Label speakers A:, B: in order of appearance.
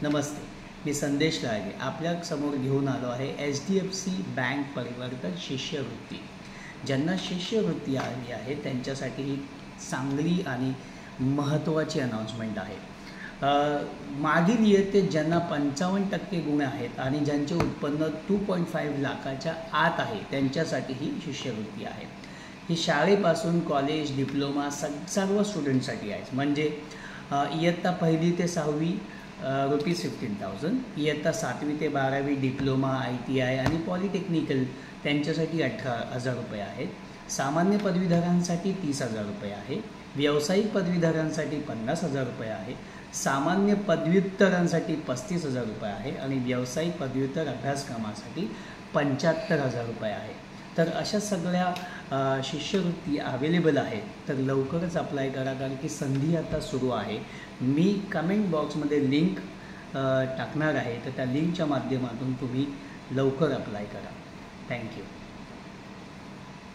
A: नमस्ते, मी संदेश लागे आपल्या समोर घेऊन आलो आहे HDFC बँक परिवर्तन शिष्यवृत्ती। ज्यांना शिष्यवृत्ती आली आहे त्यांच्यासाठी ही चांगली आणि महत्त्वाची अनाउन्समेंट आहे। मागील इयत्तेत ज्यांना 55% गुण आहेत आणि ज्यांचे उत्पन्न 2.5 लाखाच्या आत आहे त्यांच्यासाठी ही शिष्यवृत्ती आहे। ही शाळेपासून कॉलेज डिप्लोमा सर्व स्टुडंटसाठी आहे। म्हणजे इयत्ता 1ली ते 6वी ₹15,000, इयत्ता 7वी ते 12वी डिप्लोमा ITI आणि पॉलिटेक्निकल त्यांच्यासाठी ₹18,000 आहेत। सामान्य पदवीधरांसाठी ₹30,000 आहे। व्यावसायिक पदवीधरांसाठी ₹50,000 आहे। सामान्य पदव्युत्तरांसाठी ₹35,000 आहे आणि व्यावसायिक पदव्युत्तर अभ्यासक्रमासाठी ₹75,000 आहे। तर अशा सगळ्या शिष्यवृत्ती अवेलेबल आहेत, तर लवकरच अप्लाय करा कारण की संधी आता सुरू आहे। मी कमेंट बॉक्समध्ये लिंक टाकणार आहे, तर त्या लिंकच्या माध्यमातून तुम्ही लवकर अप्लाय करा। थँक्यू।